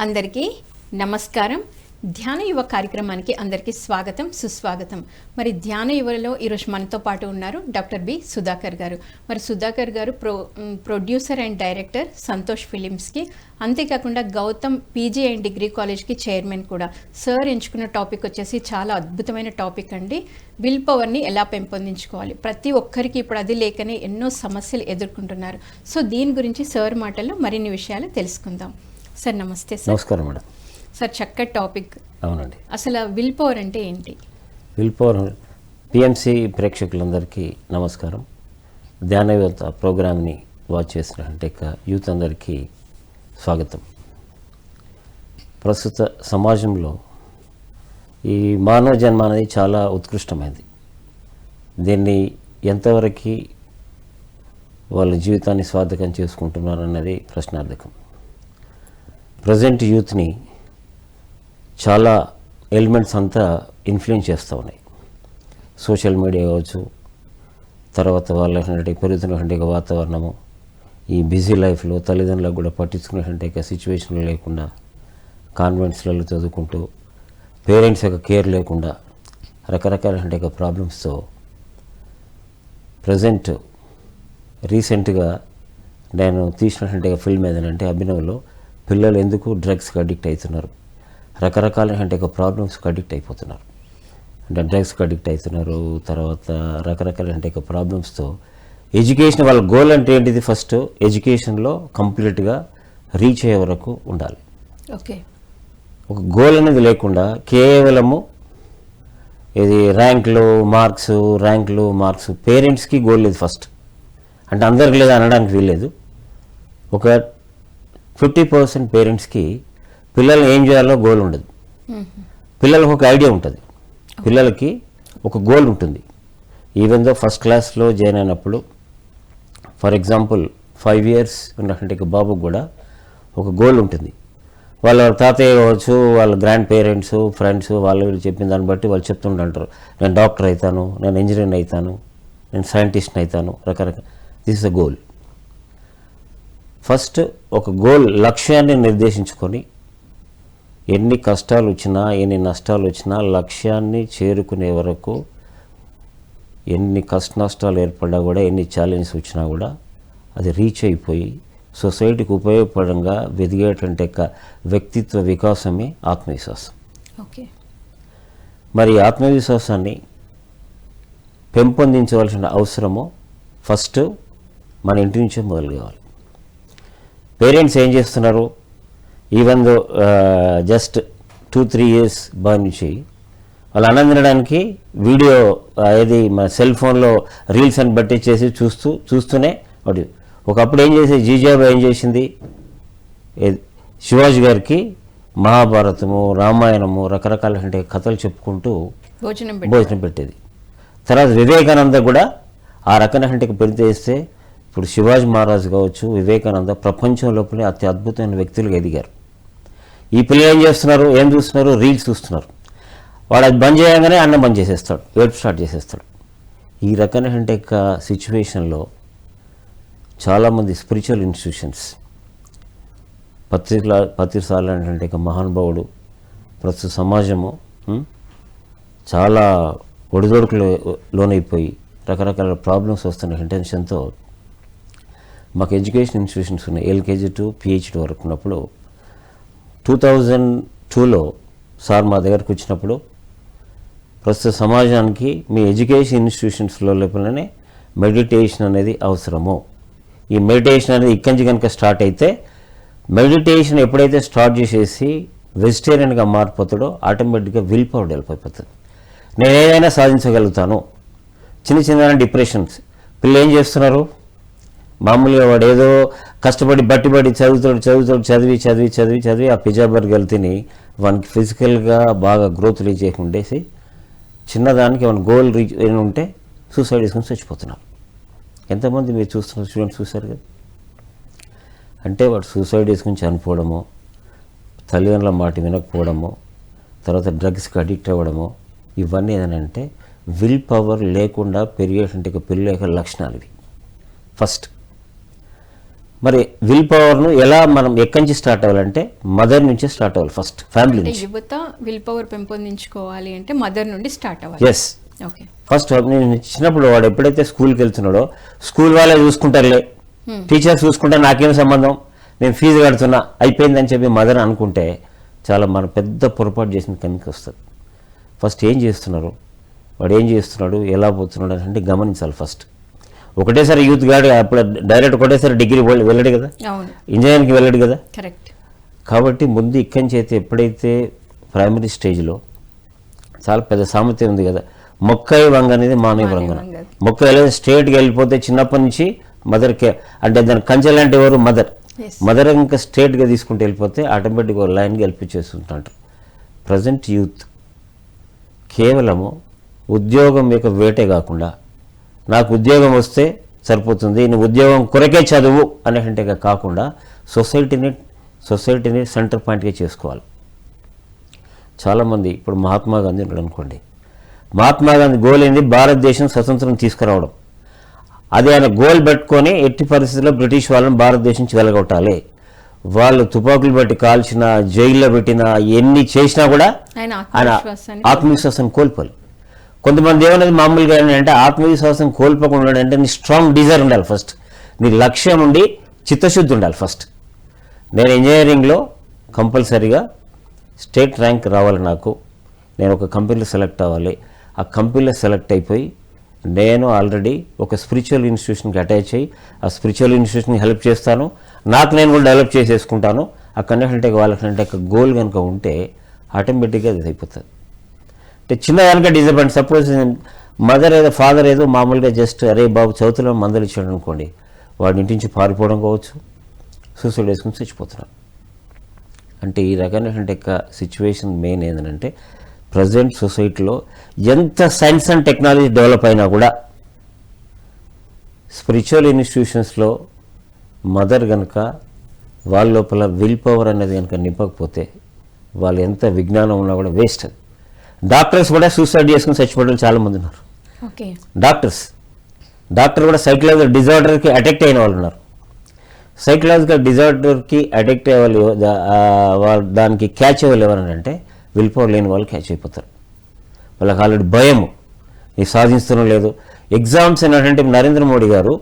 అందరికీ నమస్కారం. ధ్యాన యువ కార్యక్రమానికి అందరికీ స్వాగతం, సుస్వాగతం. మరి ధ్యాన యువలో ఈరోజు మనతో పాటు ఉన్నారు డాక్టర్ బి సుధాకర్ గారు. మరి సుధాకర్ గారు ప్రొడ్యూసర్ అండ్ డైరెక్టర్ సంతోష్ ఫిలిమ్స్కి, అంతేకాకుండా గౌతమ్ పీజీ అండ్ డిగ్రీ కాలేజ్కి చైర్మన్ కూడా. సార్ ఎంచుకున్న టాపిక్ వచ్చేసి చాలా అద్భుతమైన టాపిక్ అండి. విల్ పవర్ని ఎలా పెంపొందించుకోవాలి. ప్రతి ఒక్కరికి ఇప్పుడు అది లేకనే ఎన్నో సమస్యలు ఎదుర్కొంటున్నారు. సో దీని గురించి సార్ మాటల్లో మరిన్ని విషయాలు తెలుసుకుందాం. సార్ నమస్తే. సార్ నమస్కారం మేడం. సార్ చక్కటి టాపిక్. అవునండి. అసలు విల్ పవర్ అంటే ఏంటి? విల్ పవర్ పిఎంసి ప్రేక్షకులందరికీ నమస్కారం. ధ్యానవేత్త ప్రోగ్రామ్ని వాచ్ చేసినట్టే యూత్ అందరికీ స్వాగతం. ప్రస్తుత సమాజంలో ఈ మానవ జన్మ అనేది చాలా ఉత్కృష్టమైనది. దీన్ని ఎంతవరకు వాళ్ళ జీవితాన్ని స్వార్థకం చేసుకుంటున్నారు అన్నది ప్రశ్నార్థకం. ప్రజెంట్ యూత్ని చాలా ఎలిమెంట్స్ అంతా ఇన్ఫ్లుయెన్స్ చేస్తూ ఉన్నాయి. సోషల్ మీడియా కావచ్చు, తర్వాత వాళ్ళ పెరుగుతున్నటువంటి వాతావరణము, ఈ బిజీ లైఫ్లో తల్లిదండ్రులకు కూడా పట్టించుకునేటువంటి సిచ్యువేషన్లు లేకుండా, కాన్వెంట్స్లలో చదువుకుంటూ పేరెంట్స్ యొక్క కేర్ లేకుండా రకరకాలైన ప్రాబ్లమ్స్తో ప్రజెంట్ రీసెంట్గా నేను తీసినటువంటి ఫిల్మ్ ఏదంటే అభినవ్లో పిల్లలు ఎందుకు డ్రగ్స్కి అడిక్ట్ అవుతున్నారు, రకరకాలైన ప్రాబ్లమ్స్కి అడిక్ట్ అయిపోతున్నారు. అంటే డ్రగ్స్కి అడిక్ట్ అవుతున్నారు, తర్వాత రకరకాలైన ప్రాబ్లమ్స్తో ఎడ్యుకేషన్ వాళ్ళ గోల్ అంటే ఏంటిది? ఫస్ట్ ఎడ్యుకేషన్లో కంప్లీట్గా రీచ్ అయ్యే వరకు ఉండాలి. ఓకే. ఒక గోల్ అనేది లేకుండా కేవలము ఇది ర్యాంకులు మార్క్స్ పేరెంట్స్కి గోల్ లేదు ఫస్ట్. అంటే అందరికి లేదు అనడానికి వీల్లేదు. ఒక 50% పేరెంట్స్కి పిల్లల్ని ఏం చేయాలో గోల్ ఉండదు. పిల్లలకు ఒక ఐడియా ఉంటుంది, పిల్లలకి ఒక గోల్ ఉంటుంది. ఈవెన్ దో ఫస్ట్ క్లాస్లో జాయిన్ అయినప్పుడు ఫర్ ఎగ్జాంపుల్ 5 years ఉన్నటువంటి బాబుకు కూడా ఒక గోల్ ఉంటుంది. వాళ్ళ తాతయ్య కావచ్చు, వాళ్ళ గ్రాండ్ పేరెంట్స్, ఫ్రెండ్స్ వాళ్ళు వీళ్ళు చెప్పిన దాన్ని బట్టి వాళ్ళు చెప్తుంటారు, నేను డాక్టర్ అవుతాను, నేను ఇంజనీర్ అవుతాను, నేను సైంటిస్ట్ని అవుతాను, రకరకాల. This is the goal. First ఒక గోల్, లక్ష్యాన్ని నిర్దేశించుకొని ఎన్ని కష్టాలు వచ్చినా ఎన్ని నష్టాలు వచ్చినా లక్ష్యాన్ని చేరుకునే వరకు ఎన్ని కష్ట నష్టాలు ఏర్పడ్డా కూడా, ఎన్ని ఛాలెంజెస్ వచ్చినా కూడా అది రీచ్ అయిపోయి సొసైటీకి ఉపయోగపడంగా వెదిగేటువంటి వ్యక్తిత్వ వికాసమే ఆత్మవిశ్వాసం. ఓకే. మరి ఆత్మవిశ్వాసాన్ని పెంపొందించవలసిన అవసరము ఫస్ట్ మన ఇంటి నుంచే మొదలు కావాలి. పేరెంట్స్ ఏం చేస్తున్నారు? ఈవెన్ దో జస్ట్ 2-3 years బాయ్ నుంచి వాళ్ళు అన్నం తినడానికి వీడియో ఏది మన సెల్ ఫోన్లో రీల్స్ అని బట్టి చేసి చూస్తూనే ఒకప్పుడు ఏం చేసి జీజాబు ఏం చేసింది, శివాజీ గారికి మహాభారతము, రామాయణము, రకరకాల కథలు చెప్పుకుంటూ భోజనం పెట్టేది. తర్వాత వివేకానంద కూడా ఆ రకమైన పెరితేస్తే ఇప్పుడు శివాజీ మహారాజు కావచ్చు, వివేకానంద ప్రపంచం లోపలే అతి అద్భుతమైన వ్యక్తులుగా ఎదిగారు. ఈ పిల్లలు ఏం చేస్తున్నారు, ఏం చూస్తున్నారు? రీల్స్ చూస్తున్నారు. వాడు అది బంద్ చేయగానే అన్నం బంద్ చేసేస్తాడు, ఏడుపు స్టార్ట్ చేసేస్తాడు. ఈ రకమైన సిచ్యువేషన్లో చాలామంది స్పిరిచువల్ ఇన్స్టిట్యూషన్స్, పత్రిసార్లు అనేటువంటి మహానుభావుడు, ప్రస్తుత సమాజము చాలా ఒడిదొడుకులు లోనైపోయి రకరకాల ప్రాబ్లమ్స్ వస్తున్న ఇంటెన్షన్తో మాకు ఎడ్యుకేషన్ ఇన్స్టిట్యూషన్స్ ఉన్నాయి. LKG to PhD వరకు ఉన్నప్పుడు 2002లో సార్ మా దగ్గరకు వచ్చినప్పుడు ప్రస్తుత సమాజానికి మీ ఎడ్యుకేషన్ ఇన్స్టిట్యూషన్స్లో లోపలనే మెడిటేషన్ అనేది అవసరము. ఈ మెడిటేషన్ అనేది ఇక్కడి నుంచి కనుక స్టార్ట్ అయితే, మెడిటేషన్ ఎప్పుడైతే స్టార్ట్ చేసేసి వెజిటేరియన్గా మారిపోతాడో ఆటోమేటిక్గా విల్ పవర్ డెవలప్ అయిపోతుంది. నేను ఏదైనా సాధించగలుగుతాను. చిన్న డిప్రెషన్స్ పిల్లలు ఏం చేస్తున్నారు? మామూలుగా వాడు ఏదో కష్టపడి బట్టిబడి చదివి ఆ పిజ్జా బర్గర్ తిని వానికి ఫిజికల్గా బాగా గ్రోత్ రీచ్ చేయకుండేసి చిన్నదానికి ఏమైనా గోల్ రీచ్ ఉంటే సూసైడ్ చేసుకుని చచ్చిపోతున్నారు. ఎంతమంది మీరు చూస్తున్నారు, స్టూడెంట్స్ చూశారు కదా. అంటే వాడు సూసైడ్ చేసుకుని చనిపోవడము, తల్లిదండ్రుల మాట వినకపోవడము, తర్వాత డ్రగ్స్కి అడిక్ట్ అవ్వడము, ఇవన్నీ ఏదనంటే విల్ పవర్ లేకుండా పెరిగేటువంటి పిల్లల యొక్క లక్షణాలు ఇవి. ఫస్ట్ మరి విల్ పవర్ను ఎలా మనం ఎక్కడి నుంచి స్టార్ట్ అవ్వాలంటే మదర్ నుంచే స్టార్ట్ అవ్వాలి, ఫస్ట్ ఫ్యామిలీ అంటే నుంచి. యువత విల్ పవర్ పెంపొందించుకోవాలి అంటే మదర్ నుండి స్టార్ట్ అవ్వాలి. Yes, okay. ఫస్ట్ నేను చిన్నప్పుడు వాడు ఎప్పుడైతే స్కూల్కి వెళ్తున్నాడో స్కూల్ వాళ్ళే చూసుకుంటారులే, టీచర్స్ చూసుకుంటే నాకేం సంబంధం, నేను ఫీజు కడుతున్నా అయిపోయిందని చెప్పి మదర్ అనుకుంటే చాలా మన పెద్ద పొరపాటు చేసిన కనుక వస్తుంది. ఫస్ట్ ఏం చేస్తున్నారు, వాడు ఏం చేస్తున్నాడు, ఎలా పోతున్నాడు అంటే గమనించాలి. ఫస్ట్ ఒకటేసారి యూత్ గాడి అప్పుడు డైరెక్ట్ ఒకటేసారి డిగ్రీ వెళ్ళడు కదా, అవును, ఇంజనీరింగ్కి వెళ్ళడు కదా. కరెక్ట్. కాబట్టి ముందు ఇక్కడి నుంచి అయితే ఎప్పుడైతే ప్రైమరీ స్టేజ్లో చాలా పెద్ద సామెత ఉంది కదా, మొక్కై వంగ అనేది మానవ వంగన. మొక్క ఎలా స్ట్రేట్గా వెళ్ళిపోతే చిన్నప్పటి నుంచి మదర్కే అంటే దాని కంచెలు అంటే ఎవరు మదర్. మదర్ ఇంకా స్ట్రేట్గా తీసుకుంటూ వెళ్ళిపోతే ఆటోమేటిక్గా లైన్గా వెళ్ళిపించేస్తుంటారు. ప్రజెంట్ యూత్ కేవలము ఉద్యోగం యొక్క వేటే కాకుండా నాకు ఉద్యోగం వస్తే సరిపోతుంది, నువ్వు ఉద్యోగం కొరకే చదువు అనేకంటే కాకుండా సొసైటీని సెంటర్ పాయింట్గా చేసుకోవాలి. చాలామంది ఇప్పుడు మహాత్మా గాంధీ ఉన్నాడు అనుకోండి, మహాత్మా గాంధీ గోల్ ఏంది, భారతదేశం స్వతంత్రం తీసుకురావడం. అది ఆయన గోల్ పెట్టుకొని ఎట్టి పరిస్థితుల్లో బ్రిటిష్ వాళ్ళని భారతదేశం నుంచి వెలగొట్టాలి. వాళ్ళు తుపాకులు పెట్టి కాల్చిన, జైల్లో పెట్టిన, ఎన్ని చేసినా కూడా ఆయన ఆత్మవిశ్వాసాన్ని కోల్పోలేదు. కొంతమంది ఏమన్నది మామూలుగా ఏంటంటే ఆత్మవిశ్వాసం కోల్పోకుండా అంటే నీ స్ట్రాంగ్ డిజైర్ ఉండాలి, ఫస్ట్ నీ లక్ష్యం ఉండి చిత్తశుద్ధి ఉండాలి. ఫస్ట్ నేను ఇంజనీరింగ్లో కంపల్సరీగా స్టేట్ ర్యాంక్ రావాలి, నేను ఒక కంపెనీలో సెలెక్ట్ అవ్వాలి. ఆ కంపెనీలో సెలెక్ట్ అయిపోయి నేను ఆల్రెడీ ఒక స్పిరిచువల్ ఇన్స్టిట్యూషన్కి అటాచ్ అయ్యి ఆ స్పిరిచువల్ ఇన్స్టిట్యూషన్కి హెల్ప్ చేస్తాను, నేను కూడా డెవలప్ చేసేసుకుంటాను. ఆ కన్నెకంటే వాళ్ళకంటే గోల్ కనుక ఉంటే ఆటోమేటిక్గా అది అయిపోతుంది. అంటే చిన్న కనుక డిసప్పాయింట్, సపోజ్ మదర్ ఏదో ఫాదర్ ఏదో మామూలుగా జస్ట్ అరే బాబు చదువుతున్న మందులు ఇచ్చాడు అనుకోండి, వాడి ఇంటి నుంచి పారిపోవడం కావచ్చు, సూసైడ్ వేసుకుని చచ్చిపోతున్నాడు. అంటే ఈ రకమైనటువంటి సిచ్యువేషన్ మెయిన్ ఏంటంటే ప్రజెంట్ సొసైటీలో ఎంత సైన్స్ అండ్ టెక్నాలజీ డెవలప్ అయినా కూడా స్పిరిచువల్ ఇన్స్టిట్యూషన్స్లో మదర్ కనుక వాళ్ళ లోపల విల్ పవర్ అనేది కనుక నింపకపోతే వాళ్ళు ఎంత విజ్ఞానం ఉన్నా కూడా వేస్ట్. అది డాక్టర్స్ కూడా సూసైడ్ చేసుకుని చచ్చిపోవడం చాలామంది ఉన్నారు. డాక్టర్ కూడా సైకలాజికల్ డిజార్డర్కి అటాక్ట్ అయిన వాళ్ళు ఉన్నారు. సైకలాజికల్ డిజార్డర్కి అడిక్ట్ అయ్యే వాళ్ళు దానికి క్యాచ్ అయ్యే వాళ్ళు ఎవరంటే విల్ పవర్ లేని వాళ్ళు క్యాచ్ అయిపోతారు. వాళ్ళకి ఆల్రెడీ భయము, ఇది సాధించడం లేదు. ఎగ్జామ్స్ ఏంటంటే నరేంద్ర మోడీ గారు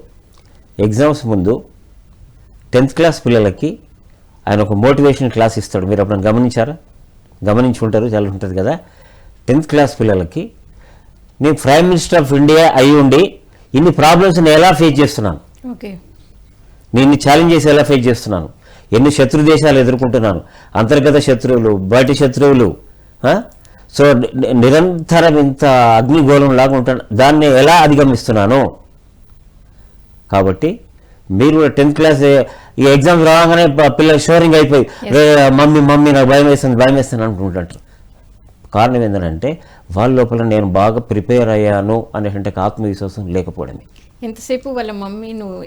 ఎగ్జామ్స్ ముందు 10th క్లాస్ పిల్లలకి ఆయన ఒక మోటివేషన్ క్లాస్ ఇస్తాడు. మీరు అప్పుడు గమనించి ఉంటారు, చాలా ఉంటుంది కదా. 10th క్లాస్ పిల్లలకి నేను ప్రైమ్ మినిస్టర్ ఆఫ్ ఇండియా అయి ఉండి ఇన్ని ప్రాబ్లమ్స్ నేను ఎలా ఫేస్ చేస్తున్నాను, నేను ఛాలెంజ్ చేసి ఎలా ఫేస్ చేస్తున్నాను, ఎన్ని శత్రు దేశాలు ఎదుర్కొంటున్నాను, అంతర్గత శత్రువులు, బయట శత్రువులు, సో నిరంతరం ఇంత అగ్నిగోళం లాగా ఉంటాను, దాన్ని ఎలా అధిగమిస్తున్నాను. కాబట్టి మీరు కూడా 10th క్లాస్ ఈ ఎగ్జామ్స్ రాగానే పిల్లలు షోరింగ్ అయిపోయి మమ్మీ నాకు భయం వేస్తుంది అనుకుంటుంటారు. కారణం ఏంటంటే వాళ్ళ లోపల నేను బాగా ప్రిపేర్ అయ్యాను అనేటువంటి ఆత్మవిశ్వాసం లేకపోవడమే. ఎంతసేపు వాళ్ళ మమ్మీ నువ్వు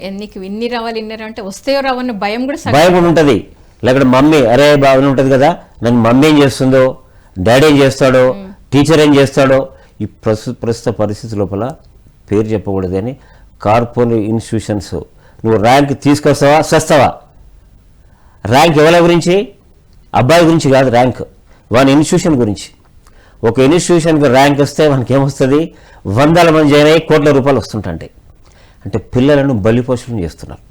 ఇన్ని రావాలి ఇన్ని అంటే వస్తాయో రావన్న భయం కూడా ఉంటుంది. లేకపోతే మమ్మీ అరే బాగా ఉంటుంది కదా, నన్ను మమ్మీ ఏం చేస్తుందో, డాడీ ఏం చేస్తాడో, టీచర్ ఏం చేస్తాడో. ఈ ప్రస్తుత పరిస్థితి లోపల పేరు చెప్పకూడదని కార్పొరేట్ ఇన్స్టిట్యూషన్స్ నువ్వు ర్యాంక్ తీసుకొస్తావా చేస్తావా. ర్యాంక్ ఎవరి గురించి, అబ్బాయి గురించి కాదు, ర్యాంక్ వాని ఇన్స్టిట్యూషన్ గురించి. ఒక ఇన్స్టిట్యూషన్కి ర్యాంక్ వస్తే మనకి ఏమొస్తుంది, 100 మంది జాయిన్ అయ్యి కోట్ల రూపాయలు వస్తుంటాయి. అంటే పిల్లలను బలిపోషణ చేస్తున్నారు.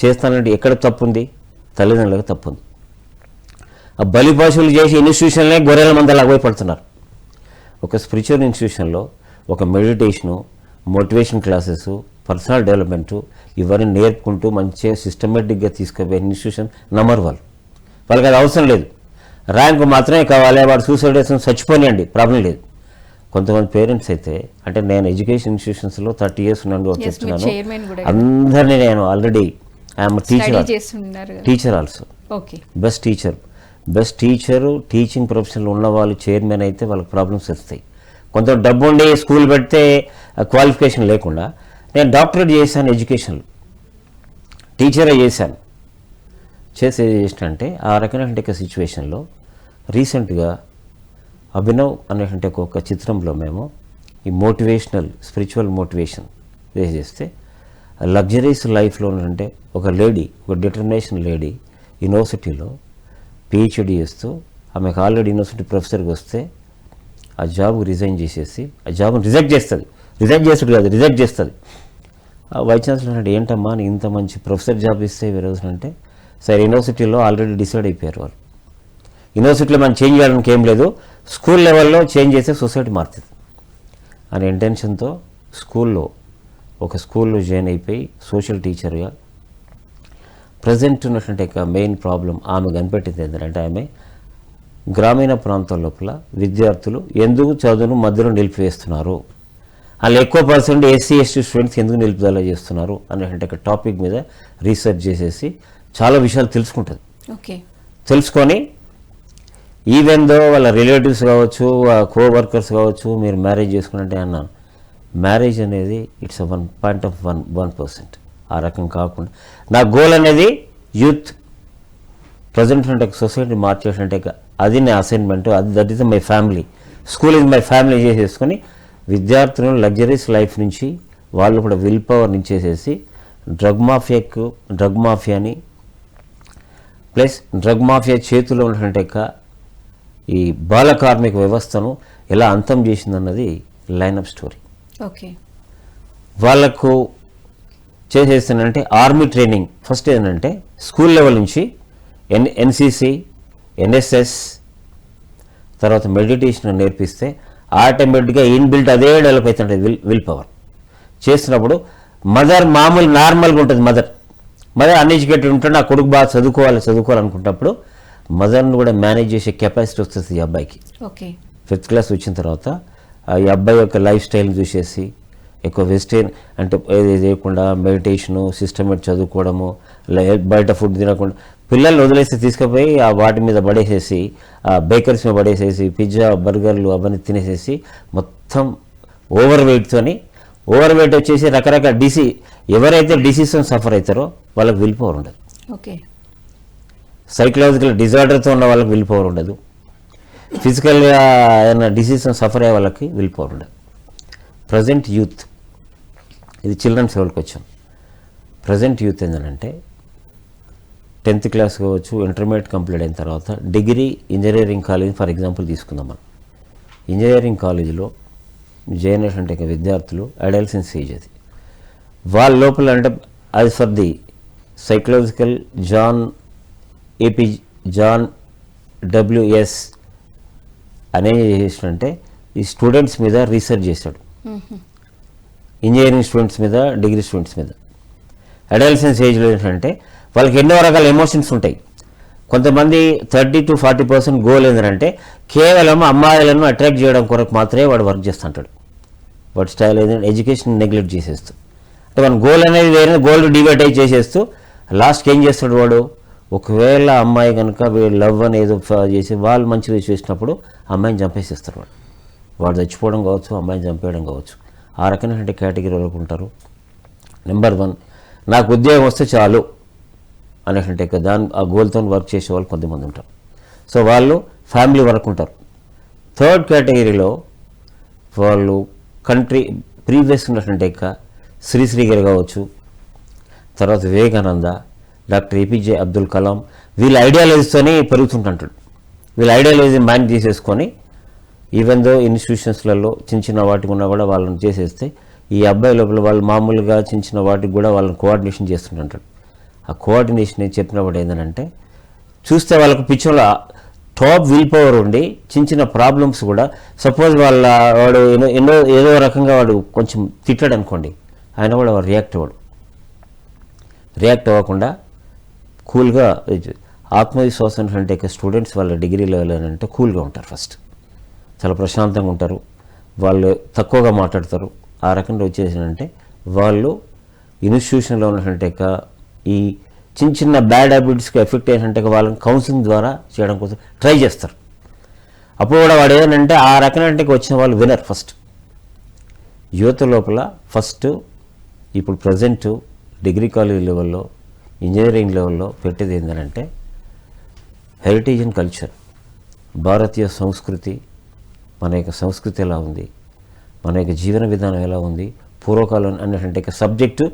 చేస్తానంటే ఎక్కడ తప్పు ఉంది, తల్లిదండ్రులకు తప్పు ఉంది. ఆ బలిపోషణలు చేసి ఇన్స్టిట్యూషన్లే గొర్రెల మందలా పోయిపడుతున్నారు. ఒక స్పిరిచువల్ ఇన్స్టిట్యూషన్లో ఒక meditation, motivation classes, personal development ఇవన్నీ నేర్పుకుంటూ మంచిగా సిస్టమేటిక్గా తీసుకుపోయే ఇన్స్టిట్యూషన్ నంబర్ 1. వాళ్ళకి అది అవసరం లేదు, ర్యాంకు మాత్రమే కావాలి, వాడు సూసైడ్ చేసుకుని చచ్చిపోనియండి, ప్రాబ్లం లేదు. కొంతమంది పేరెంట్స్ అయితే, అంటే నేను ఎడ్యుకేషన్ ఇన్స్టిట్యూషన్స్లో 30 years ఉన్నాను చెప్తున్నాను, అందరినీ నేను already I'm teacher also, best teacher teaching ప్రొఫెషన్లో ఉన్న వాళ్ళు చైర్మన్ అయితే వాళ్ళకి ప్రాబ్లమ్స్ వస్తాయి. కొంత డబ్బు ఉండి స్కూల్ పెడితే క్వాలిఫికేషన్ లేకుండా నేను డాక్టరేట్ చేశాను, ఎడ్యుకేషన్లో టీచరే చేశాను. చేసేంటే ఆ రకమైన సిచ్యువేషన్లో రీసెంట్గా అభినవ్ అనేటువంటి ఒక చిత్రంలో మేము ఈ మోటివేషనల్ స్పిరిచువల్ మోటివేషన్ చేస్తే లగ్జరీస్ లైఫ్లో అంటే ఒక లేడీ, ఒక డిటర్మినేషన్ లేడీ యూనివర్సిటీలో పిహెచ్డి చేస్తూ ఆమెకు ఆల్రెడీ యూనివర్సిటీ ప్రొఫెసర్కి వస్తే ఆ జాబ్ రిజైన్ చేసేసి ఆ జాబ్ని రిజెక్ట్ చేస్తుంది. రిజెక్ట్ చేస్తుంది. ఆ వైస్ ఛాన్సలర్ అంటే ఏంటమ్మా నీకు ఇంత మంచి ప్రొఫెసర్ జాబ్ ఇస్తే ఈ రోజున అంటే సరే యూనివర్సిటీలో ఆల్రెడీ డిసైడ్ అయిపోయారు వాళ్ళు. యూనివర్సిటీలో మనం చేంజ్ చేయడానికి ఏం లేదు, స్కూల్ లెవెల్లో చేంజ్ చేస్తే సొసైటీ మారుతుంది అనే ఇంటెన్షన్తో ఒక స్కూల్లో జాయిన్ అయిపోయి సోషల్ టీచర్గా ప్రజెంట్ ఉన్నటువంటి మెయిన్ ప్రాబ్లం ఆమె కనిపెట్టింది ఏంటంటే ఆమె గ్రామీణ ప్రాంతాల లోపల విద్యార్థులు ఎందుకు చదువును మధ్యలో నిలిపివేస్తున్నారు, వాళ్ళు ఎక్కువ పర్సెంట్ ఎస్సీ ఎస్టీ స్టూడెంట్స్ ఎందుకు నిలుపుదల చేస్తున్నారు అనేటువంటి టాపిక్ మీద రీసెర్చ్ చేసేసి చాలా విషయాలు తెలుసుకుంటుంది. తెలుసుకొని ఈవెన్ దో వాళ్ళ రిలేటివ్స్ కావచ్చు, కో వర్కర్స్ కావచ్చు, మీరు మ్యారేజ్ చేసుకున్నట్టే అన్నాను, మ్యారేజ్ అనేది ఇట్స్ 1% ఆ రకం కాకుండా నా గోల్ అనేది యూత్ ప్రజెంట్ అంటే సొసైటీ మార్చేసినట్టే అది నా assignment, that is my family, school is my family చేసేసుకొని విద్యార్థులను లగ్జరీస్ లైఫ్ నుంచి వాళ్ళు కూడా విల్ పవర్ నుంచేసేసి డ్రగ్ మాఫియాని ప్లస్ డ్రగ్ మాఫియా చేతిలో ఉన్నటువంటి ఈ బాల కార్మిక వ్యవస్థను ఎలా అంతం చేసిందన్నది లైనప్ స్టోరీ. వాళ్ళకు చేసేస్తానంటే ఆర్మీ ట్రైనింగ్ ఫస్ట్ ఏంటంటే స్కూల్ లెవెల్ నుంచి ఎన్సిసి, ఎన్ఎస్ఎస్, తర్వాత మెడిటేషన్ నేర్పిస్తే ఆటోమేటిక్గా ఇన్బిల్ట్ అదే డెవలప్ అవుతుంటుంది విల్ పవర్. చేస్తున్నప్పుడు మదర్ మామూలు నార్మల్గా ఉంటుంది, మదర్ అన్ఎడ్యుకేటెడ్ ఉంటాడు, నా కొడుకు బాగా చదువుకోవాలనుకున్నప్పుడు మదర్ని కూడా మేనేజ్ చేసే కెపాసిటీ వస్తుంది ఈ అబ్బాయికి. 5th క్లాస్ వచ్చిన తర్వాత ఈ అబ్బాయి యొక్క లైఫ్ స్టైల్ని చూసేసి ఎక్కువ వెస్టర్న్ అంటే ఏది చేయకుండా మెడిటేషను, సిస్టమేట్ చదువుకోవడము, బయట ఫుడ్ తినకుండా పిల్లల్ని వదిలేసి తీసుకుపోయి ఆ వాటి మీద పడేసేసి ఆ బేకరీస్ మీద పడేసేసి పిజ్జా బర్గర్లు అవన్నీ తినేసేసి మొత్తం ఓవర్ వెయిట్ వచ్చేసి రకరకాల ఎవరైతే డిసీజెస్ సఫర్ అవుతారో వాళ్ళకి విల్ పవర్ ఉండదు. సైకలాజికల్ డిజార్డర్తో ఉన్న వాళ్ళకి విల్ పవర్ ఉండదు. ఫిజికల్గా ఏదైనా డిసీజెస్ సఫర్ అయ్యే వాళ్ళకి విల్ పవర్ ఉండదు. ప్రజెంట్ యూత్, ఇది చిల్డ్రన్స్ లెవెల్కి వచ్చాం. ప్రజెంట్ యూత్ ఏంటంటే 10th క్లాస్ కావచ్చు, ఇంటర్మీడియట్ కంప్లీట్ అయిన తర్వాత degree engineering college for example తీసుకుందాం మనం. ఇంజనీరింగ్ కాలేజీలో జాయిన్ అయినటువంటి విద్యార్థులు అడల్సెన్స్ ఏజ్ అది. వాళ్ళ లోపల అంటే అది ఫర్ ది సైకలాజికల్ జాన్ డబ్ల్యూఎస్ అనేది చేసినంటే ఈ స్టూడెంట్స్ మీద రీసెర్చ్ చేశాడు, ఇంజనీరింగ్ స్టూడెంట్స్ మీద, డిగ్రీ స్టూడెంట్స్ మీద. అడల్సెన్స్ ఏజ్లో ఏంటంటే వాళ్ళకి ఎన్నో రకాల ఎమోషన్స్ ఉంటాయి. కొంతమంది 30 to 40% గోల్ ఏంటంటే కేవలం అమ్మాయిలను అట్రాక్ట్ చేయడం కొరకు మాత్రమే వాడు వర్క్ చేస్తుంటాడు. వాడు స్టైల్ ఏంటంటే ఎడ్యుకేషన్ నెగ్లెక్ట్ చేసేస్తూ, అంటే మన గోల్ అనేది వేరే గోల్ డివైడ్ చేసేస్తూ లాస్ట్కి ఏం చేస్తాడు వాడు, ఒకవేళ అమ్మాయి కనుక వీడు లవ్ అనేది చేసి వాళ్ళు మంచిగా చేసినప్పుడు అమ్మాయిని చంపేసేస్తారు. వాడు చచ్చిపోవడం కావచ్చు, అమ్మాయిని చంపేయడం కావచ్చు. ఆ రకమైనటువంటి కేటగిరీ వాళ్ళకు ఉంటారు. నెంబర్ 1 నాకు ఉద్యోగం వస్తే చాలు అనేటువంటి ఆ గోల్తో వర్క్ చేసే వాళ్ళు కొంతమంది ఉంటారు. సో వాళ్ళు ఫ్యామిలీ వరకు ఉంటారు. 3rd కేటగిరీలో వాళ్ళు ప్రీవియస్ ఉన్నటువంటి శ్రీశ్రీ గారు కావచ్చు, తర్వాత వివేకానంద, డాక్టర్ ఏపీజే అబ్దుల్ కలాం, వీళ్ళ ఐడియాలజీతోనే పెరుగుతుంటాడు. వీళ్ళ ఐడియాలజీ మైండ్ తీసేసుకొని ఈవెన్ దో ఇన్స్టిట్యూషన్స్లలో చిన్న వాటికి ఉన్నా కూడా వాళ్ళని చేసేస్తే ఈ అబ్బాయి లోపల వాళ్ళు మామూలుగా చిన్న వాటికి కూడా వాళ్ళని కోఆర్డినేషన్ చేస్తుంటాడు. ఆ కోఆర్డినేషన్ చెప్పినప్పుడు ఏంటంటే చూస్తే వాళ్ళకు పిచ్చోళ్ళ టాప్ విల్ పవర్ ఉండి చిన్న ప్రాబ్లమ్స్ కూడా సపోజ్ వాడు ఏదో రకంగా వాడు కొంచెం తిట్టాడు అనుకోండి, ఆయన కూడా వాడు రియాక్ట్ అవ్వకుండా కూల్గా ఆత్మవిశ్వాసం అంటే స్టూడెంట్స్ వాళ్ళ డిగ్రీ లెవెల్ అంటే కూల్గా ఉంటారు. ఫస్ట్ చాలా ప్రశాంతంగా ఉంటారు, వాళ్ళు తక్కువగా మాట్లాడతారు. ఆ రకంగా వచ్చేసినంటే వాళ్ళు ఇన్స్టిట్యూషన్లో ఉన్నటువంటి ఈ చిన్న బ్యాడ్ హ్యాబిట్స్కి ఎఫెక్ట్ అయినంటే వాళ్ళని కౌన్సిలింగ్ ద్వారా చేయడం కోసం ట్రై చేస్తారు. అప్పుడు కూడా వాడు ఏదంటే ఆ రకమైన వచ్చిన వాళ్ళు వినర్. ఫస్ట్ యువత లోపల ఫస్ట్ ఇప్పుడు ప్రజెంట్ డిగ్రీ కాలేజ్ లెవెల్లో, ఇంజనీరింగ్ లెవెల్లో పెట్టేది ఏంటంటే హెరిటేజ్ అండ్ కల్చర్, భారతీయ సంస్కృతి, మన యొక్క సంస్కృతి ఎలా ఉంది, మన యొక్క జీవన విధానం ఎలా ఉంది, పూర్వకాలం అన్నటువంటి సబ్జెక్టు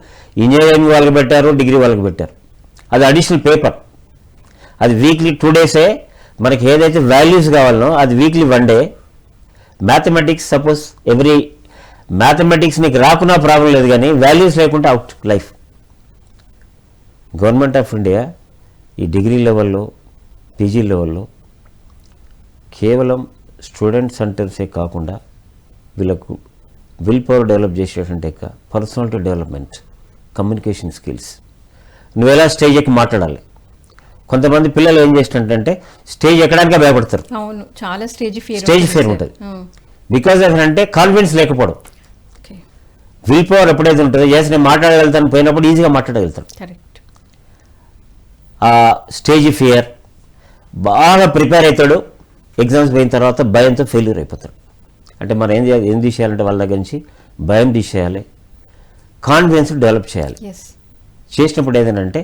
ఇంజనీరింగ్ వాళ్ళకి పెట్టారు, డిగ్రీ వాళ్ళకి పెట్టారు. అది అడిషనల్ పేపర్. అది వీక్లీ 2 డేసే. మనకి ఏదైతే వాల్యూస్ కావాలనో అది weekly 1 day. Mathematics suppose mathematics నీకు రాకున్నా ప్రాబ్లం లేదు, కానీ వాల్యూస్ లేకుంటే out life. Government of India ఈ డిగ్రీ లెవెల్లో, పీజీ లెవెల్లో కేవలం స్టూడెంట్ సెంటర్సే కాకుండా వీళ్ళకు విల్ పవర్ డెవలప్ చేసేటువంటి పర్సనాలిటీ డెవలప్మెంట్, కమ్యూనికేషన్ స్కిల్స్. నువ్వు ఎలా స్టేజ్ ఎక్కి మాట్లాడాలి. కొంతమంది పిల్లలు ఏం చేస్తుంటే స్టేజ్ ఎక్కడానికే భయపడతారు. అవును, చాలా స్టేజ్ ఫియర్ ఉంటుంది. బికాజ్ అంటే కాన్ఫిడెన్స్ లేకపోవడం. విల్ పవర్ ఎప్పుడైతే ఉంటుందో నేను మాట్లాడగలుగుతాను పోయినప్పుడు ఈజీగా మాట్లాడగలుగుతాను. ఆ స్టేజ్ ఫియర్ బాగా ప్రిపేర్ అవుతాడు, ఎగ్జామ్స్ పోయిన తర్వాత భయంతో ఫెయిల్యూర్ అయిపోతాడు. అంటే మనం ఏం తీసేయాలంటే వాళ్ళ దగ్గర నుంచి భయం తీసేయాలి, కాన్ఫిడెన్స్ డెవలప్ చేయాలి. చేసినప్పుడు ఏదైనా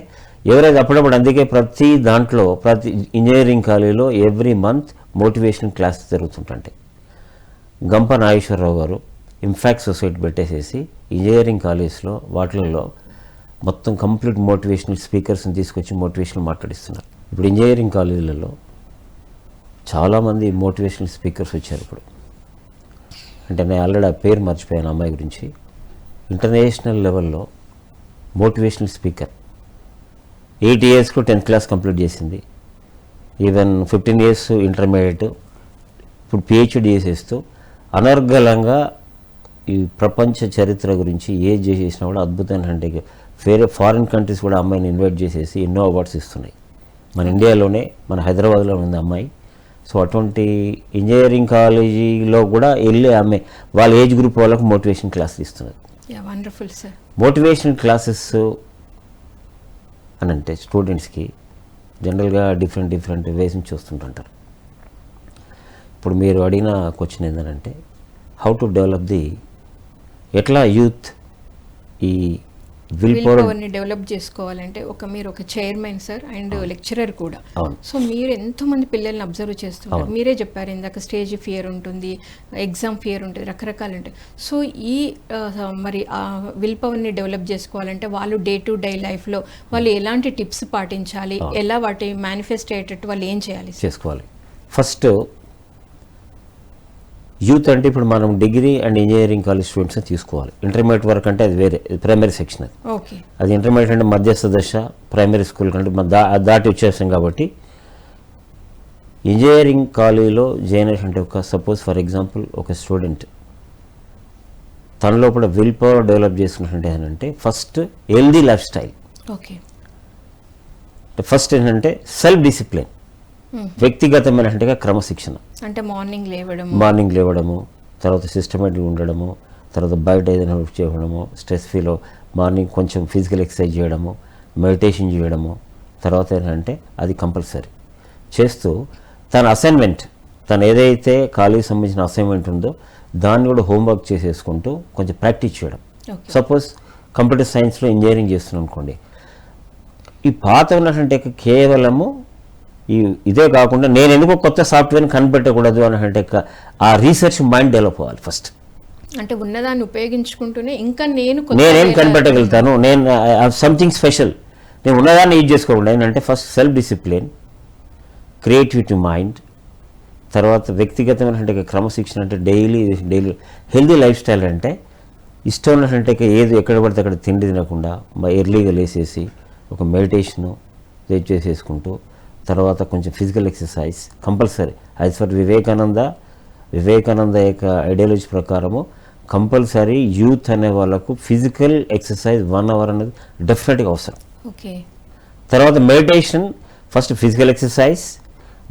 ఎవరైతే అప్పుడప్పుడు అందుకే ప్రతి దాంట్లో ప్రతి ఇంజనీరింగ్ కాలేజీలో ఎవ్రీ మంత్ మోటివేషనల్ క్లాస్ జరుగుతుంటాయి. గంప నాగేశ్వరరావు గారు ఇంపాక్ట్ సొసైటీ పెట్టేసేసి ఇంజనీరింగ్ కాలేజ్లో వాటిల్లో మొత్తం కంప్లీట్ మోటివేషనల్ స్పీకర్స్ని తీసుకొచ్చి మోటివేషనల్ మాట్లాడిస్తున్నారు. ఇప్పుడు ఇంజనీరింగ్ కాలేజీలలో చాలామంది మోటివేషనల్ స్పీకర్స్ వచ్చారు. ఇప్పుడు అంటే నేను ఆల్రెడీ ఆ పేరు మర్చిపోయాను అమ్మాయి గురించి. ఇంటర్నేషనల్ లెవెల్లో motivational speaker. 8 ఇయర్స్కు 10th class complete చేసింది. ఈవెన్ 15 ఇయర్స్ ఇంటర్మీడియట్, ఇప్పుడు పిహెచ్డి చేసేస్తూ అనర్గళంగా ఈ ప్రపంచ చరిత్ర గురించి ఏది చేసేసినా కూడా అద్భుతమైన అంటే వేరే ఫారిన్ కంట్రీస్ కూడా అమ్మాయిని ఇన్వైట్ చేసేసి ఎన్నో అవార్డ్స్ ఇస్తున్నాయి. మన ఇండియాలోనే, మన హైదరాబాద్లో ఉంది అమ్మాయి. సో అటువంటి ఇంజనీరింగ్ కాలేజీలో కూడా వెళ్ళి ఆమె వాళ్ళ ఏజ్ గ్రూప్ వాళ్ళకు మోటివేషన్ క్లాసులు ఇస్తున్నారు. మోటివేషన్ క్లాసెస్ అని అంటే స్టూడెంట్స్కి జనరల్గా డిఫరెంట్ వేస్ నుంచి వస్తుంటుంటారు. ఇప్పుడు మీరు అడిగిన క్వశ్చన్ ఏంటంటే హౌ టు డెవలప్ ఎట్లా యూత్ ఈ విల్ పవర్ని డెవలప్ చేసుకోవాలంటే మీరు ఒక చైర్మన్ సార్ అండ్ లెక్చరర్ కూడా. సో మీరు ఎంతోమంది పిల్లల్ని అబ్జర్వ్ చేస్తున్నారు. మీరే చెప్పారు ఇందాక స్టేజ్ ఫియర్ ఉంటుంది, ఎగ్జామ్ ఫియర్ ఉంటుంది, రకరకాలు ఉంటాయి. సో ఈ మరి ఆ విల్ పవర్ని డెవలప్ చేసుకోవాలంటే వాళ్ళు డే టు డే లైఫ్లో వాళ్ళు ఎలాంటి టిప్స్ పాటించాలి, ఎలా వాటి మేనిఫెస్ట్ అయ్యేటట్టు వాళ్ళు ఏం చేయాలి చేసుకోవాలి. ఫస్ట్ యూత్ అంటే ఇప్పుడు మనం degree and engineering college students తీసుకోవాలి. ఇంటర్మీడియట్ వరకు అంటే అది వేరే, ప్రైమరీ సెక్షన్ అది. అది ఇంటర్మీడియట్ అంటే మధ్యస్థ దశ, ప్రైమరీ స్కూల్ కంటే దాటి వచ్చేసాం. కాబట్టి ఇంజనీరింగ్ కాలేజీలో జాయిన్ అంటే సపోజ్ ఫర్ ఎగ్జాంపుల్ ఒక స్టూడెంట్ తన లోపల విల్ పవర్ డెవలప్ చేసుకున్నట్టు ఏంటంటే first healthy life style. First ఏంటంటే సెల్ఫ్ డిసిప్లిన్, వ్యక్తిగతమైనట్టుగా క్రమశిక్షణ. అంటే మార్నింగ్ లేవడము, తర్వాత సిస్టమేటిక్గా ఉండడము, తర్వాత బయట ఏదైనా చేయడము, స్ట్రెస్ ఫీల్ మార్నింగ్ కొంచెం ఫిజికల్ ఎక్సర్సైజ్ చేయడము, మెడిటేషన్ చేయడము. తర్వాత ఏంటంటే అది కంపల్సరీ చేస్తూ తన అసైన్మెంట్, తను ఏదైతే కాలేజీకి సంబంధించిన అసైన్మెంట్ ఉందో దాన్ని కూడా హోంవర్క్ చేసేసుకుంటూ కొంచెం ప్రాక్టీస్ చేయడం. సపోజ్ కంప్యూటర్ సైన్స్లో ఇంజనీరింగ్ చేస్తున్నాం అనుకోండి, ఈ పాత ఉన్నటువంటి కేవలము ఇదే కాకుండా నేను ఎందుకు కొత్త సాఫ్ట్వేర్ని కనిపెట్టకూడదు అంటే ఆ రీసెర్చ్ మైండ్ డెవలప్ అవ్వాలి ఫస్ట్. అంటే ఉన్నదాన్ని ఉపయోగించుకుంటూనే ఇంకా నేనేం కనిపెట్టగలుగుతాను, నేను సంథింగ్ స్పెషల్, నేను ఉన్నదాన్ని యూజ్ చేసుకోకుండా ఏంటంటే first self discipline, creativity mind, తర్వాత వ్యక్తిగతమైనటువంటి క్రమశిక్షణ. అంటే డైలీ హెల్దీ లైఫ్ స్టైల్ అంటే ఇష్టం ఉన్నటువంటి ఏది ఎక్కడ పడితే అక్కడ తిండి తినకుండా ఎర్లీగా లేసేసి ఒక మెడిటేషను చేసేసుకుంటూ, తర్వాత కొంచెం physical exercise compulsory. As for Vivekananda యొక్క ఐడియాలజీ ప్రకారము కంపల్సరీ యూత్ అనే వాళ్ళకు ఫిజికల్ ఎక్సర్సైజ్ 1 hour అనేది డెఫినెట్గా అవసరం. తర్వాత మెడిటేషన్, ఫస్ట్ ఫిజికల్ ఎక్సర్సైజ్,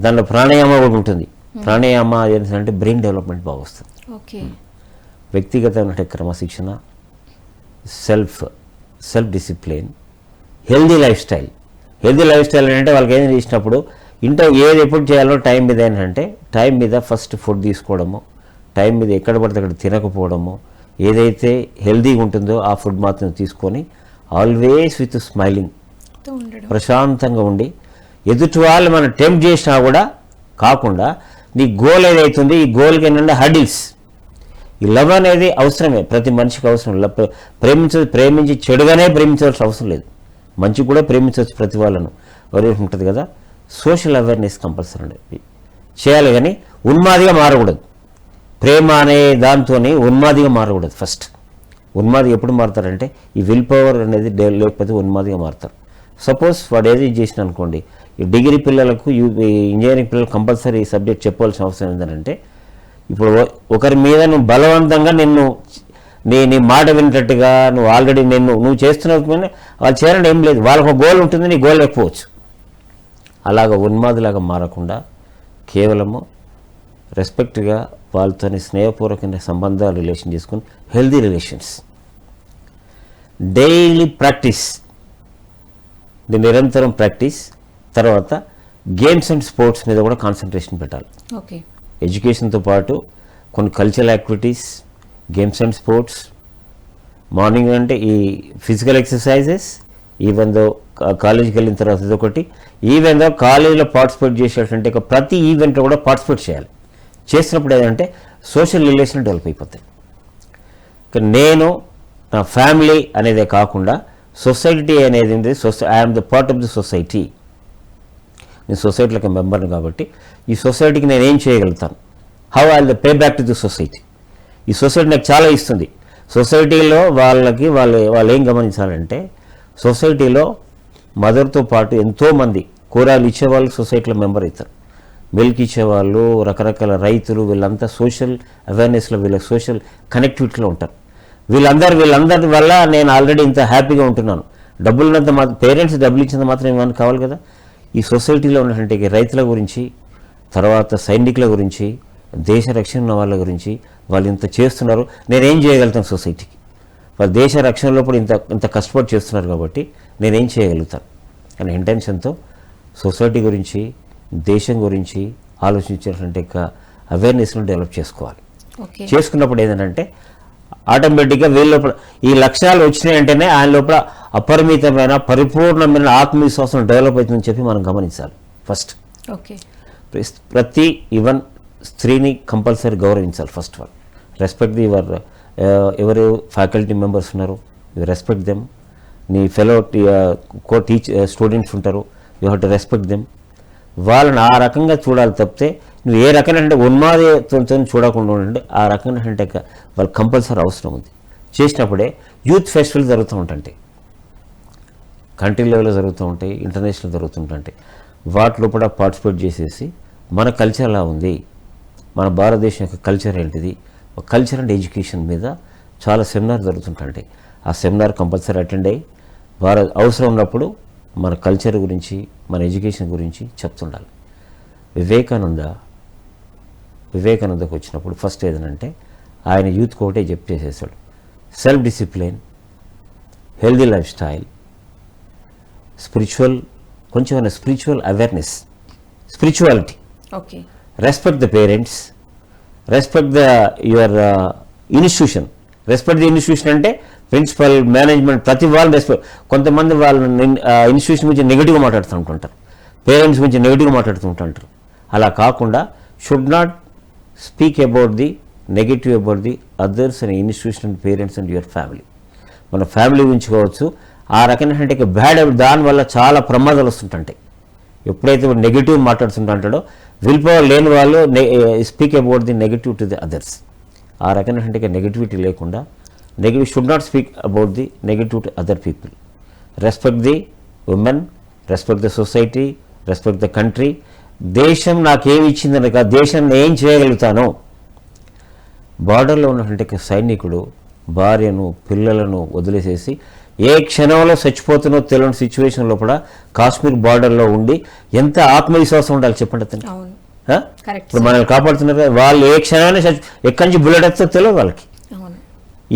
దాంట్లో ప్రాణాయామ కూడా ఉంటుంది. ప్రాణాయామ అంటే బ్రెయిన్ డెవలప్మెంట్ బాగా వస్తుంది. వ్యక్తిగతమైన క్రమశిక్షణ, self discipline, healthy life style. Healthy life style అంటే వాళ్ళకి ఏం చేసినప్పుడు ఏది ఎప్పుడు చేయాలో టైం మీద ఏంటంటే టైం మీద ఫస్ట్ ఫుడ్ తీసుకోవడము, టైం మీద ఎక్కడ పడితే అక్కడ తినకపోవడము, ఏదైతే హెల్దీగా ఉంటుందో ఆ ఫుడ్ మాత్రం తీసుకొని ఆల్వేస్ విత్ స్మైలింగ్, ప్రశాంతంగా ఉండి ఎదుటి వాళ్ళు మనం టెంప్ట్ చేసినా కూడా కాకుండా నీ గోల్ ఏదైతుందో ఈ గోల్కి ఏంటంటే హడిల్స్, ఈ లవ్ అనేది అవసరమే, ప్రతి మనిషికి అవసరం. ప్రేమించి చెడుగానే ప్రేమించవలసిన అవసరం లేదు, మంచి కూడా ప్రేమించవచ్చు ప్రతి వాళ్ళను. ఎవరైతే ఉంటుంది కదా, సోషల్ అవేర్నెస్ కంపల్సరీ అండి చేయాలి, కానీ ఉన్మాదిగా మారకూడదు. ప్రేమ అనే దాంతో ఉన్మాదిగా మారకూడదు. ఫస్ట్ ఉన్మాది ఎప్పుడు మారుతారంటే ఈ విల్ పవర్ అనేది లేకపోతే ఉన్మాదిగా మారుతారు. సపోజ్ వాడు ఏది చేసిన అనుకోండి, ఈ డిగ్రీ పిల్లలకు ఇంజనీరింగ్ పిల్లలకు కంపల్సరీ ఈ సబ్జెక్ట్ చెప్పవలసిన అవసరం ఏంటంటే, ఇప్పుడు ఒకరి మీద నువ్వు బలవంతంగా నీ మాట వినేటట్టుగా నువ్వు ఆల్రెడీ నువ్వు చేస్తున్నావు, వాళ్ళు చేయాలని ఏం లేదు, వాళ్ళకు ఒక గోల్ ఉంటుంది, నీ గోల్ లేకపోవచ్చు. అలాగ ఉన్మాదిలాగా మారకుండా కేవలము రెస్పెక్ట్గా వాళ్ళతో స్నేహపూర్వకమైన సంబంధాలు రిలేషన్ చేసుకుని హెల్దీ రిలేషన్స్, డైలీ ప్రాక్టీస్, నిరంతరం ప్రాక్టీస్. తర్వాత గేమ్స్ అండ్ స్పోర్ట్స్ మీద కూడా కాన్సన్ట్రేషన్ పెట్టాలి. ఓకే, ఎడ్యుకేషన్తో పాటు కొన్ని cultural activities, games and sports, morning అంటే ఈ ఫిజికల్ ఎక్సర్సైజెస్, ఈవెన్ దో కాలేజీకి వెళ్ళిన తర్వాత ఇదొకటి, ఈవెన్ దో కాలేజీలో పార్టిసిపేట్ చేసేటంటే ప్రతి ఈవెంట్లో కూడా పార్టిసిపేట్ చేయాలి. చేసినప్పుడు ఏంటంటే సోషల్ రిలేషన్ డెవలప్ అయిపోతాయి. నేను నా ఫ్యామిలీ అనేదే కాకుండా సొసైటీ అనేది I'm the part of the society. నేను సొసైటీలోకి మెంబర్ని కాబట్టి ఈ సొసైటీకి నేను ఏం చేయగలుగుతాను, how I will pay back to the society. ఈ సొసైటీ నాకు చాలా ఇస్తుంది. సొసైటీలో వాళ్ళు ఏం గమనించాలంటే, సొసైటీలో మదర్తో పాటు ఎంతోమంది కూరగాయలు ఇచ్చేవాళ్ళు సొసైటీలో మెంబర్ అవుతారు, మిల్క్ ఇచ్చేవాళ్ళు, రకరకాల రైతులు, వీళ్ళంతా సోషల్ అవేర్నెస్లో, వీళ్ళ సోషల్ కనెక్టివిటీలో ఉంటారు. వీళ్ళందరి వల్ల నేను ఆల్రెడీ ఇంత హ్యాపీగా ఉంటున్నాను. డబ్బులున్నంత పేరెంట్స్ డబ్బులు ఇచ్చినంత మాత్రం ఏమైనా కావాలి కదా. ఈ సొసైటీలో ఉన్నటువంటి రైతుల గురించి, తర్వాత సైనికుల గురించి, దేశ రక్షణ ఉన్న వాళ్ళ గురించి, వాళ్ళు ఇంత చేస్తున్నారు, నేనేం చేయగలుగుతాను సొసైటీకి? వాళ్ళు దేశ రక్షణలో కూడా ఇంత కష్టపడి చేస్తున్నారు కాబట్టి నేనేం చేయగలుగుతాను అనే ఇంటెన్షన్తో సొసైటీ గురించి, దేశం గురించి ఆలోచించేటువంటి అవేర్నెస్ను డెవలప్ చేసుకోవాలి. చేసుకున్నప్పుడు ఏంటంటే ఆటోమేటిక్గా వీళ్ళ లోపల ఈ లక్ష్యాలు వచ్చినాయంటేనే ఆయన లోపల అపరిమితమైన పరిపూర్ణమైన ఆత్మవిశ్వాసం డెవలప్ అవుతుందని చెప్పి మనం గమనించాలి. ఫస్ట్ ప్రతి ఈవెన్ స్త్రీని కంపల్సరీ గౌరవించాలి. ఫస్ట్ వన్, రెస్పెక్ట్ ది ఎవరు ఫ్యాకల్టీ మెంబర్స్ ఉన్నారు, యూ రెస్పెక్ట్ దెమ్. నీ ఫెలో స్టూడెంట్స్ ఉంటారు, you have to respect them. వాళ్ళని ఆ రకంగా చూడాలి తప్పితే నువ్వు ఏ రకమైన ఉన్మాదంతో చూడకుండా ఉండండి. ఆ రకమైన వాళ్ళు కంపల్సరీ అవసరం ఉంది. చేసినప్పుడే యూత్ ఫెస్టివల్ జరుగుతూ ఉంటాయి, కంట్రీ లెవెల్లో జరుగుతూ ఉంటాయి, ఇంటర్నేషనల్ జరుగుతుంటాయి. వాటిలో కూడా పార్టిసిపేట్ చేసేసి మన కల్చర్ ఎలా ఉంది, మన భారతదేశం యొక్క కల్చర్ ఏంటిది, కల్చర్ అండ్ ఎడ్యుకేషన్ మీద చాలా సెమినార్ జరుగుతుంటాయి. ఆ సెమినార్ కంపల్సరీ అటెండ్ అయ్యి అవసరం ఉన్నప్పుడు మన కల్చర్ గురించి, మన ఎడ్యుకేషన్ గురించి చెప్తుండాలి. వివేకానందకు వచ్చినప్పుడు ఫస్ట్ ఏదనంటే ఆయన యూత్కి ఒకటే చేసేసాడు, self discipline, healthy life style, spiritual awareness, spirituality, respect the parents, respect the your institution. Respect the institution అంటే ప్రిన్సిపల్, మేనేజ్మెంట్, ప్రతి వాళ్ళని రెస్పెక్ట్. కొంతమంది వాళ్ళని ఇన్స్టిట్యూషన్ గురించి నెగిటివ్గా మాట్లాడుతుంటారు, పేరెంట్స్ గురించి నెగిటివ్గా మాట్లాడుతుంటారు. అలా కాకుండా should not speak about the negative about the others and institution and parents and your family. మన ఫ్యామిలీ గురించి కావచ్చు, ఆ రకమైనటువంటి బ్యాడ్ దానివల్ల చాలా ప్రమాదాలు వస్తుంటాయి. ఎప్పుడైతే నెగిటివ్ మాట్లాడుతుంటాడో విల్ పవర్ లేని వాళ్ళు speak about the negative to the others. ఆ రకమైనటువంటి నెగిటివిటీ లేకుండా, should not speak about the negative to other people. Respect the women, respect the society, respect the country. దేశం నాకేమి ఇచ్చిందని కాదు, దేశాన్ని ఏం చేయగలుగుతానో. బార్డర్లో ఉన్నటువంటి సైనికుడు భార్యను, పిల్లలను వదిలేసేసి ఏ క్షణంలో చచ్చిపోతున్నో తెలియని సిచ్యువేషన్లో కూడా కాశ్మీర్ బార్డర్లో ఉండి ఎంత ఆత్మవిశ్వాసం ఉండాలి చెప్పండి అతను. ఇప్పుడు మనల్ని కాపాడుతున్నారు, వాళ్ళు ఏ క్షణమైనా ఎక్కడి నుంచి బుల్లెట్ వస్తుందో తెలియదు వాళ్ళకి.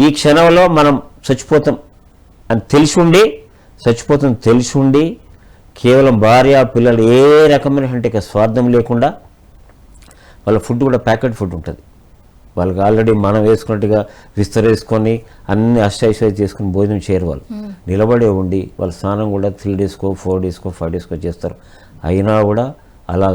ఈ క్షణంలో మనం చచ్చిపోతాం అని తెలిసి ఉండి కేవలం భార్య, పిల్లలు ఏ రకమైనటువంటి స్వార్థం లేకుండా, వాళ్ళ ఫుడ్ కూడా ప్యాకెట్ ఫుడ్ ఉంటుంది, వాళ్ళకి ఆల్రెడీ మనం వేసుకున్నట్టుగా విస్తరేసుకొని అన్ని అష్టైశ్వర్య చేసుకుని భోజనం చేయరు. వాళ్ళు నిలబడే ఉండి వాళ్ళ స్నానం కూడా 3 days, 4 days, 5 days చేస్తారు. అయినా కూడా అలాగ